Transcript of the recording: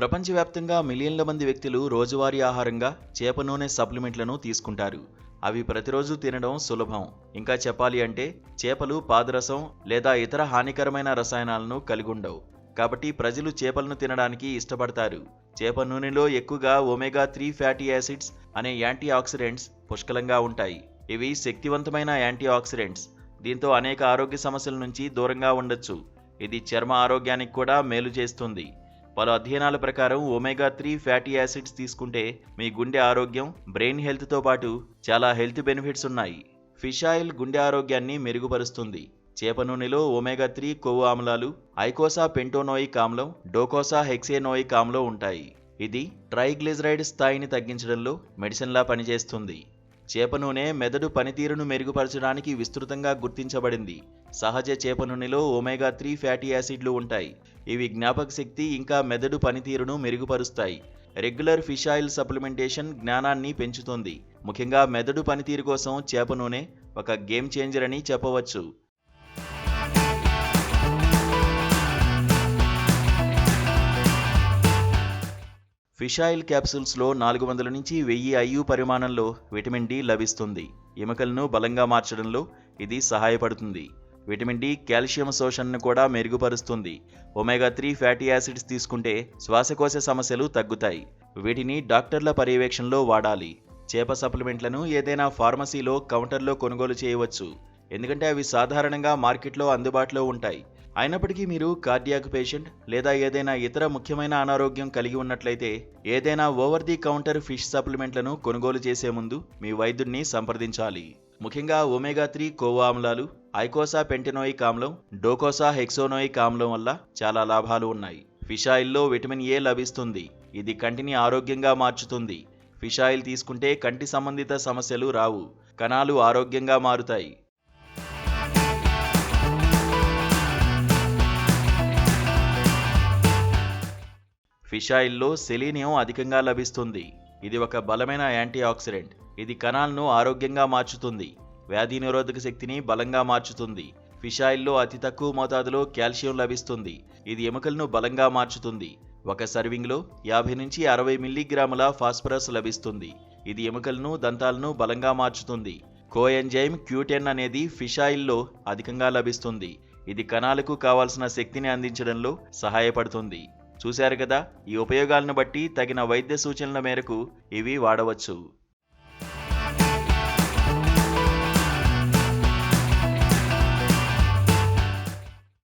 ప్రపంచవ్యాప్తంగా మిలియన్ల మంది వ్యక్తులు రోజువారీ ఆహారంగా చేప నూనె సప్లిమెంట్లను తీసుకుంటారు. అవి ప్రతిరోజు తినడం సులభం. ఇంకా చెప్పాలి అంటే చేపలు పాదరసం లేదా ఇతర హానికరమైన రసాయనాలను కలిగుండవు. కాబట్టి ప్రజలు చేపలను తినడానికి ఇష్టపడతారు. చేప నూనెలో ఎక్కువగా ఒమేగా 3 ఫ్యాటీ యాసిడ్స్ అనే యాంటీ ఆక్సిడెంట్స్ పుష్కలంగా ఉంటాయి. ఇవి శక్తివంతమైన యాంటీ ఆక్సిడెంట్స్. దీంతో అనేక ఆరోగ్య సమస్యల నుంచి దూరంగా ఉండొచ్చు. ఇది చర్మ ఆరోగ్యానికి కూడా మేలు చేస్తుంది. పలు అధ్యయనాల ప్రకారం ఒమేగా 3 ఫ్యాటీ యాసిడ్స్ తీసుకుంటే మీ గుండె ఆరోగ్యం, బ్రెయిన్ హెల్త్తో పాటు చాలా హెల్త్ బెనిఫిట్స్ ఉన్నాయి. ఫిష్ ఆయిల్ గుండె ఆరోగ్యాన్ని మెరుగుపరుస్తుంది. చేప నూనెలో ఒమేగా 3 కొవ్వు ఆమ్లాలు ఐకోసా పెంటోనోయిక్ ఆమ్లం, డోకోసా హెక్సేనోయిక్ ఆమ్లం ఉంటాయి. ఇది ట్రైగ్లిజరైడ్ స్థాయిని తగ్గించడంలో మెడిసిన్లా పనిచేస్తుంది. చేప నూనె మెదడు పనితీరును మెరుగుపరచడానికి విస్తృతంగా గుర్తించబడింది. సహజ చేప నూనెలో ఒమేగా 3 ఫ్యాటీ యాసిడ్లు ఉంటాయి. ఇవి జ్ఞాపక శక్తి ఇంకా మెదడు పనితీరును మెరుగుపరుస్తాయి. రెగ్యులర్ ఫిష్ ఆయిల్ సప్లిమెంటేషన్ జ్ఞానాన్ని పెంచుతుంది. ముఖ్యంగా మెదడు పనితీరు కోసం చేప నూనె ఒక గేమ్ చేంజర్ అని చెప్పవచ్చు. ఫిష్ ఆయిల్ క్యాప్సూల్స్లో 400 నుంచి 1000 IU పరిమాణంలో విటమిన్ డి లభిస్తుంది. ఎముకలను బలంగా మార్చడంలో ఇది సహాయపడుతుంది. విటమిన్ డి కాల్షియం శోషణను కూడా మెరుగుపరుస్తుంది. ఒమేగా 3 ఫ్యాటీ యాసిడ్స్ తీసుకుంటే శ్వాసకోశ సమస్యలు తగ్గుతాయి. వీటిని డాక్టర్ల పర్యవేక్షణలో వాడాలి. చేప సప్లిమెంట్లను ఏదైనా ఫార్మసీలో కౌంటర్లో కొనుగోలు చేయవచ్చు. ఎందుకంటే అవి సాధారణంగా మార్కెట్లో అందుబాటులో ఉంటాయి. అయినప్పటికీ మీరు కార్డియాక్ పేషెంట్ లేదా ఏదైనా ఇతర ముఖ్యమైన అనారోగ్యం కలిగి ఉన్నట్లయితే ఏదైనా ఓవర్ ది కౌంటర్ ఫిష్ సప్లిమెంట్లను కొనుగోలు చేసే ముందు మీ వైద్యుడిని సంప్రదించాలి. ముఖ్యంగా ఒమేగా 3 కొవ్వు ఆమ్లాలు, ఐకోసా పెంటోనోయిక్ ఆమ్లం, డోకోసా హెక్సేనోయిక్ ఆమ్లం వల్ల చాలా లాభాలు ఉన్నాయి. ఫిష్ ఆయిల్లో విటమిన్ ఏ లభిస్తుంది. ఇది కంటిని ఆరోగ్యంగా మార్చుతుంది. ఫిష్ ఆయిల్ తీసుకుంటే కంటి సంబంధిత సమస్యలు రావు. కణాలు ఆరోగ్యంగా మారుతాయి. ఫిష్ ఆయిల్లో సెలీనియం అధికంగా లభిస్తుంది. ఇది ఒక బలమైన యాంటీ ఆక్సిడెంట్. ఇది కణాలను ఆరోగ్యంగా మార్చుతుంది. వ్యాధి నిరోధక శక్తిని బలంగా మార్చుతుంది. ఫిష్ ఆయిల్లో అతి తక్కువ మోతాదులో కాల్షియం లభిస్తుంది. ఇది ఎముకలను బలంగా మార్చుతుంది. ఒక సర్వింగ్లో 50 నుంచి 60 మిల్లీగ్రాముల ఫాస్ఫరస్ లభిస్తుంది. ఇది ఎముకలను, దంతాలను బలంగా మార్చుతుంది. కోఎంజైమ్ Q10 అనేది ఫిష్ ఆయిల్లో అధికంగా లభిస్తుంది. ఇది కణాలకు కావాల్సిన శక్తిని అందించడంలో సహాయపడుతుంది. చూశారు కదా, ఈ ఉపయోగాలను బట్టి తగిన వైద్య సూచనల మేరకు ఇవి వాడవచ్చు.